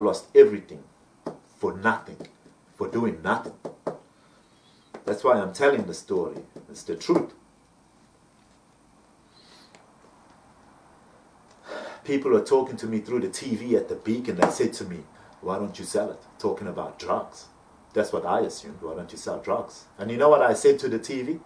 lost everything for nothing, for doing nothing. That's why I'm telling the story. It's the truth. People are talking to me through the TV at the Beacon. They said to me, why don't you sell it? Talking about drugs. That's what I assumed. Why don't you sell drugs? And you know what I said to the TV?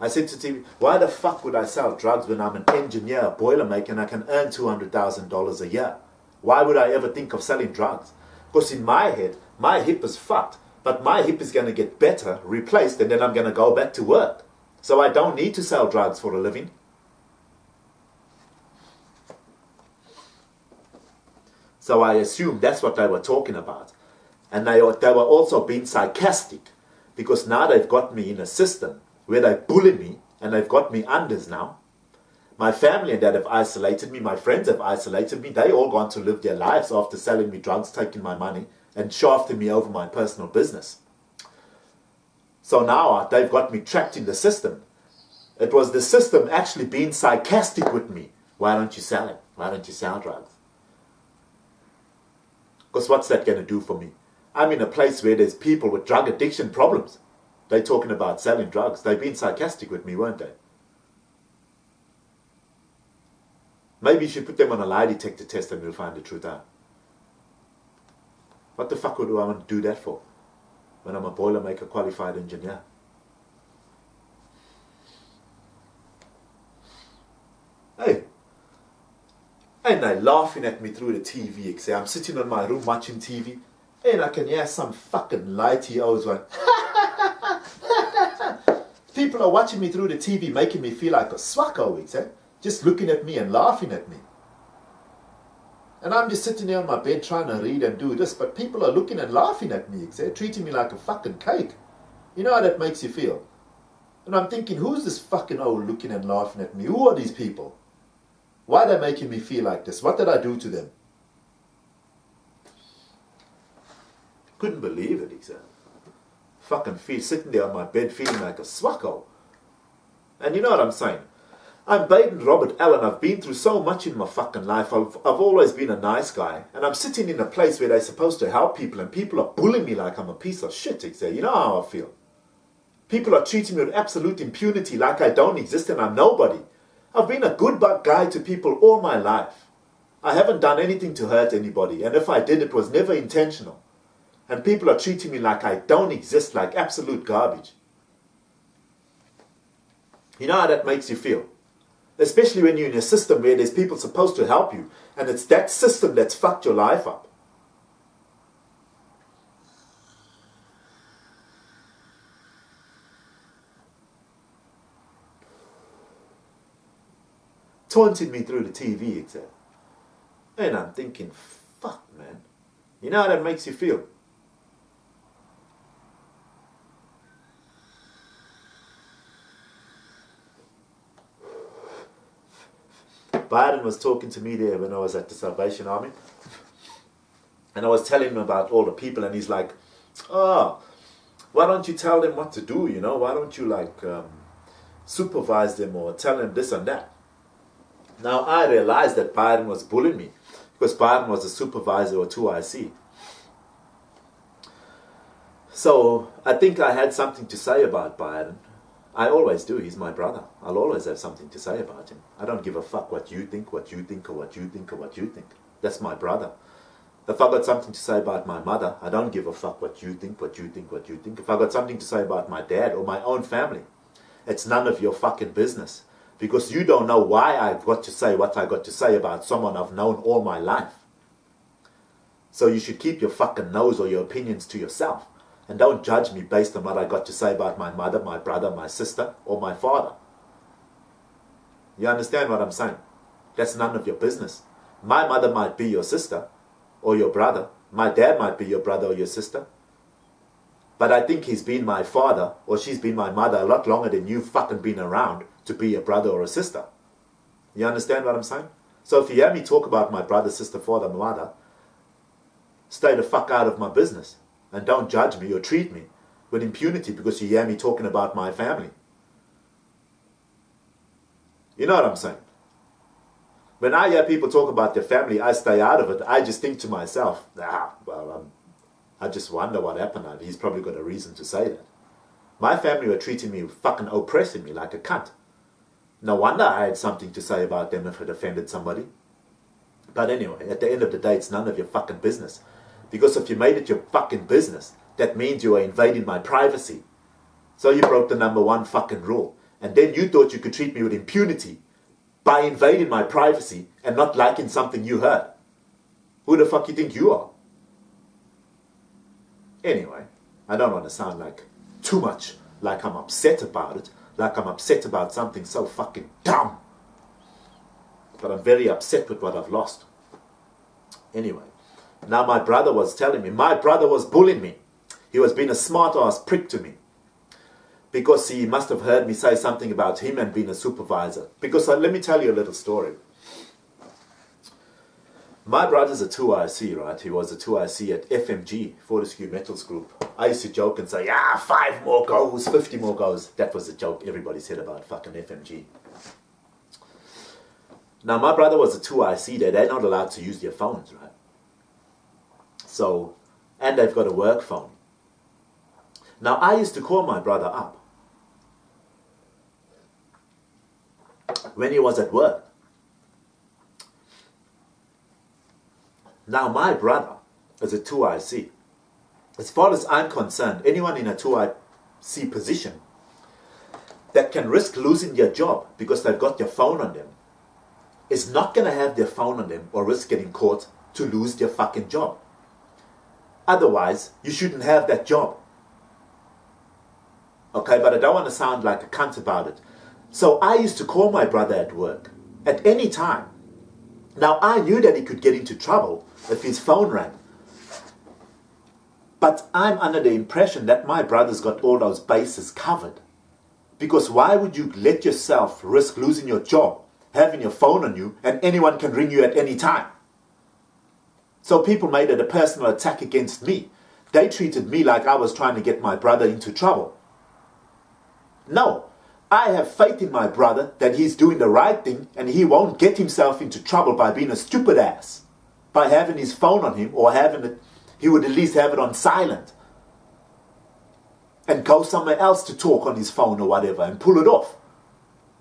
I said to TV, why the fuck would I sell drugs when I'm an engineer, a boilermaker, and I can earn $200,000 a year? Why would I ever think of selling drugs? Because in my head, my hip is fucked. But my hip is going to get better, replaced, and then I'm going to go back to work. So I don't need to sell drugs for a living. So I assumed that's what they were talking about. And they were also being sarcastic, because now they've got me in a system where they bully me, and they've got me unders now. My family and that have isolated me, my friends have isolated me. They all gone to live their lives after selling me drugs, taking my money, and shafting me over my personal business. So now they've got me trapped in the system. It was the system actually being sarcastic with me. Why don't you sell it? Why don't you sell drugs? Because what's that going to do for me? I'm in a place where there's people with drug addiction problems. They're talking about selling drugs. They've been sarcastic with me, weren't they? Maybe you should put them on a lie detector test and we'll find the truth out. What the fuck would I want to do that for? When I'm a boilermaker qualified engineer. Hey. And they're laughing at me through the TV. I'm sitting in my room watching TV, and I can hear some fucking lighty-os going, people are watching me through the TV, making me feel like a swacko, just looking at me and laughing at me. And I'm just sitting there on my bed trying to read and do this, but people are looking and laughing at me, treating me like a fucking cake. You know how that makes you feel? And I'm thinking, who's this fucking old looking and laughing at me? Who are these people? Why are they making me feel like this? What did I do to them? Couldn't believe it, Fucking sitting there on my bed feeling like a swacko. And you know what I'm saying? I'm Baden Robert Allen. I've been through so much in my fucking life. I've always been a nice guy. And I'm sitting in a place where they're supposed to help people, and people are bullying me like I'm a piece of shit, You know how I feel. People are treating me with absolute impunity like I don't exist and I'm nobody. I've been a good guy to people all my life. I haven't done anything to hurt anybody, and if I did, it was never intentional. And people are treating me like I don't exist, like absolute garbage. You know how that makes you feel? Especially when you're in a system where there's people supposed to help you, and it's that system that's fucked your life up. Taunting me through the TV, And I'm thinking, fuck, man. You know how that makes you feel? Byron was talking to me there when I was at the Salvation Army. And I was telling him about all the people, and he's like, oh, why don't you tell them what to do, Why don't you, supervise them or tell them this and that? Now, I realized that Byron was bullying me because Byron was a supervisor at 2IC. So, I think I had something to say about Byron. I always do. He's my brother. I'll always have something to say about him. I don't give a fuck what you think, what you think, or what you think, or what you think. That's my brother. If I got something to say about my mother, I don't give a fuck what you think, what you think, what you think. If I got something to say about my dad or my own family, it's none of your fucking business. Because you don't know why I've got to say what I got to say about someone I've known all my life. So you should keep your fucking nose or your opinions to yourself. And don't judge me based on what I got to say about my mother, my brother, my sister, or my father. You understand what I'm saying? That's none of your business. My mother might be your sister or your brother. My dad might be your brother or your sister. But I think he's been my father or she's been my mother a lot longer than you've fucking been around to be a brother or a sister. You understand what I'm saying? So if you hear me talk about my brother, sister, father, mother, stay the fuck out of my business. And don't judge me or treat me with impunity because you hear me talking about my family. You know what I'm saying? When I hear people talk about their family, I stay out of it. I just think to myself, I just wonder what happened. He's probably got a reason to say that. My family were treating me, fucking oppressing me like a cunt. No wonder I had something to say about them if it offended somebody. But anyway, at the end of the day, it's none of your fucking business. Because if you made it your fucking business, that means you are invading my privacy. So you broke the number one fucking rule. And then you thought you could treat me with impunity by invading my privacy and not liking something you heard. Who the fuck you think you are? Anyway, I don't want to sound like too much like I'm upset about it, like I'm upset about something so fucking dumb. But I'm very upset with what I've lost. Anyway, now my brother was telling me, my brother was bullying me. He was being a smart-ass prick to me. Because he must have heard me say something about him and being a supervisor. Because let me tell you a little story. My brother's a 2IC, right? He was a 2IC at FMG, Fortescue Metals Group. I used to joke and say, 5 more goes, 50 more goes. That was a joke everybody said about fucking FMG. Now, my brother was a 2IC there. They're not allowed to use their phones, right? So, and they've got a work phone. Now, I used to call my brother up when he was at work. Now, my brother is a 2IC. As far as I'm concerned, anyone in a 2IC position that can risk losing their job because they've got their phone on them is not going to have their phone on them or risk getting caught to lose their fucking job. Otherwise, you shouldn't have that job. Okay, but I don't want to sound like a cunt about it. So I used to call my brother at work at any time. Now, I knew that he could get into trouble if his phone rang. But I'm under the impression that my brother's got all those bases covered. Because why would you let yourself risk losing your job, having your phone on you, and anyone can ring you at any time? So people made it a personal attack against me. They treated me like I was trying to get my brother into trouble. No, I have faith in my brother that he's doing the right thing and he won't get himself into trouble by being a stupid ass. By having his phone on him or having it, he would at least have it on silent. And go somewhere else to talk on his phone or whatever and pull it off.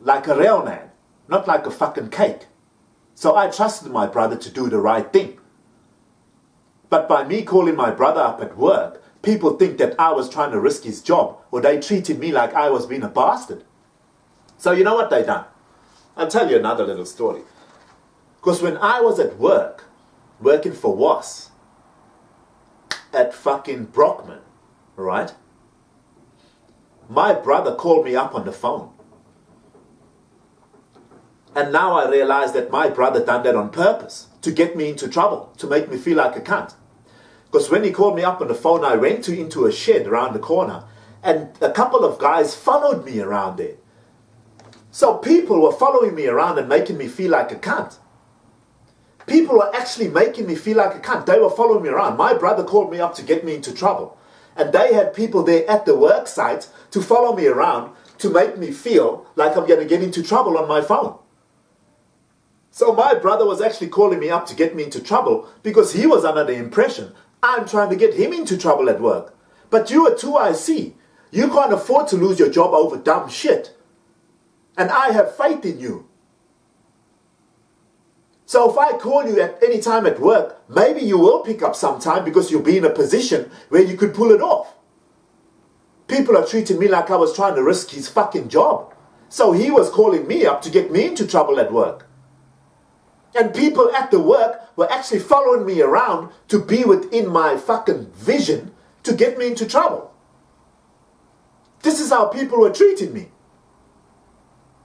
Like a real man, not like a fucking cake. So I trusted my brother to do the right thing. But by me calling my brother up at work, people think that I was trying to risk his job or they treated me like I was being a bastard. So you know what they done? I'll tell you another little story. Because when I was at work, working for WAS, at fucking Brockman, right? My brother called me up on the phone. And now I realize that my brother done that on purpose, to get me into trouble, to make me feel like a cunt. Because when he called me up on the phone, I went into a shed around the corner, and a couple of guys followed me around there. So people were following me around and making me feel like a cunt. People were actually making me feel like a cunt. They were following me around. My brother called me up to get me into trouble. And they had people there at the work site to follow me around to make me feel like I'm going to get into trouble on my phone. So my brother was actually calling me up to get me into trouble because he was under the impression I'm trying to get him into trouble at work. But you are 2IC. You can't afford to lose your job over dumb shit. And I have faith in you. So if I call you at any time at work, maybe you will pick up sometime because you'll be in a position where you could pull it off. People are treating me like I was trying to risk his fucking job. So he was calling me up to get me into trouble at work. And people at the work were actually following me around to be within my fucking vision to get me into trouble. This is how people were treating me.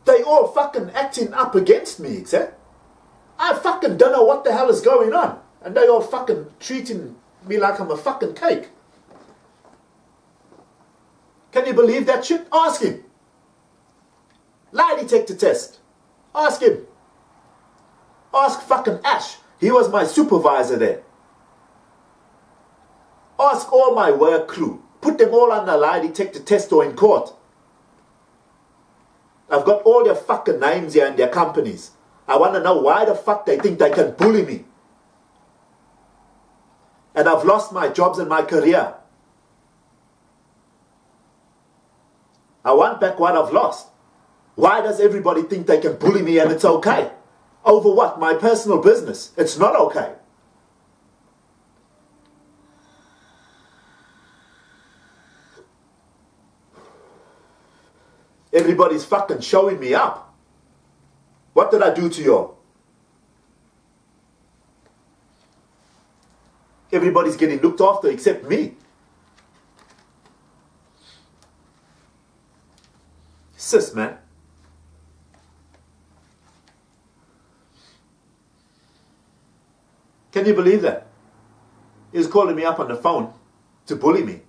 They all fucking acting up against me, except I fucking don't know what the hell is going on. And they all fucking treating me like I'm a fucking cake. Can you believe that shit? Ask him. Lie detector test. Ask him. Ask fucking Ash. He was my supervisor there. Ask all my work crew. Put them all on a lie detector test or in court. I've got all their fucking names here and their companies. I want to know why the fuck they think they can bully me. And I've lost my jobs and my career. I want back what I've lost. Why does everybody think they can bully me and it's okay? Over what? My personal business. It's not okay. Everybody's fucking showing me up. What did I do to you? Everybody's getting looked after except me. Sis, man. Can you believe that? He was calling me up on the phone to bully me.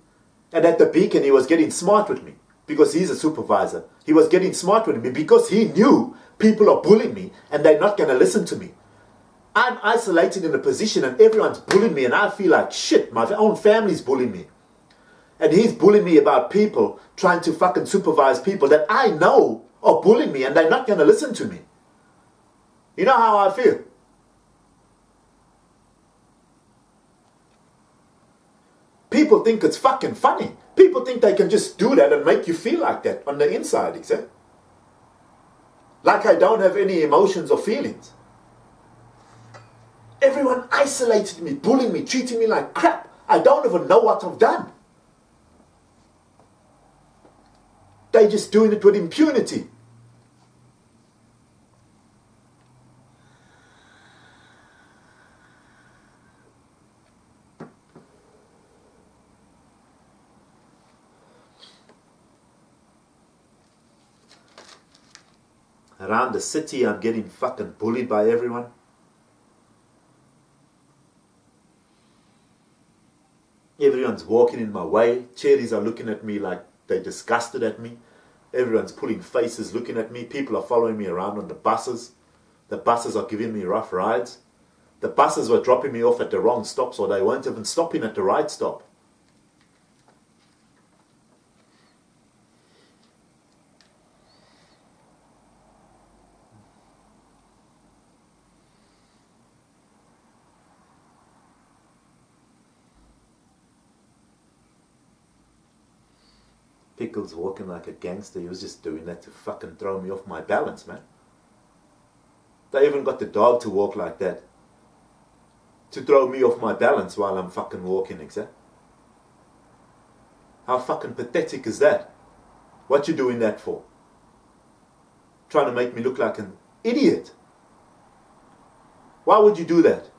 And at the Beacon, he was getting smart with me because he's a supervisor. He was getting smart with me because he knew people are bullying me and they're not going to listen to me. I'm isolated in a position and everyone's bullying me and I feel like shit. My own family's bullying me. And he's bullying me about people trying to fucking supervise people that I know are bullying me and they're not going to listen to me. You know how I feel? People think it's fucking funny. People think they can just do that and make you feel like that on the inside, except. Like I don't have any emotions or feelings. Everyone isolated me, bullying me, treating me like crap. I don't even know what I've done. They're just doing it with impunity. Around the city, I'm getting fucking bullied by everyone. Everyone's walking in my way. Cherries are looking at me like they're disgusted at me. Everyone's pulling faces looking at me. People are following me around on the buses. The buses are giving me rough rides. The buses were dropping me off at the wrong stops or they weren't even stopping at the right stop. Pickles walking like a gangster. He was just doing that to fucking throw me off my balance, man. They even got the dog to walk like that. To throw me off my balance while I'm fucking walking, exact. How fucking pathetic is that? What you doing that for? Trying to make me look like an idiot. Why would you do that?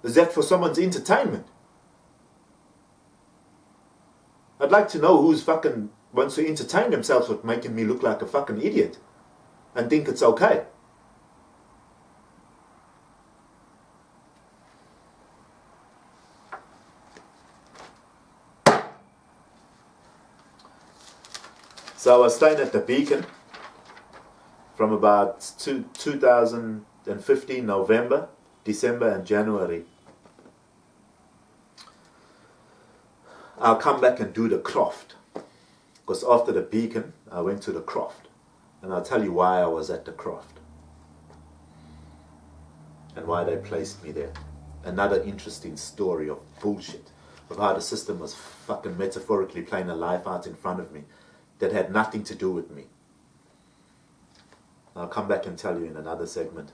Is that for someone's entertainment? I'd like to know who's fucking wants to entertain themselves with making me look like a fucking idiot and think it's okay. So I was staying at the Beacon from about 2015 November, December and January. I'll come back and do the Croft. Because after the Beacon, I went to the Croft. And I'll tell you why I was at the Croft. And why they placed me there. Another interesting story of bullshit. Of how the system was fucking metaphorically playing a life out in front of me. That had nothing to do with me. I'll come back and tell you in another segment.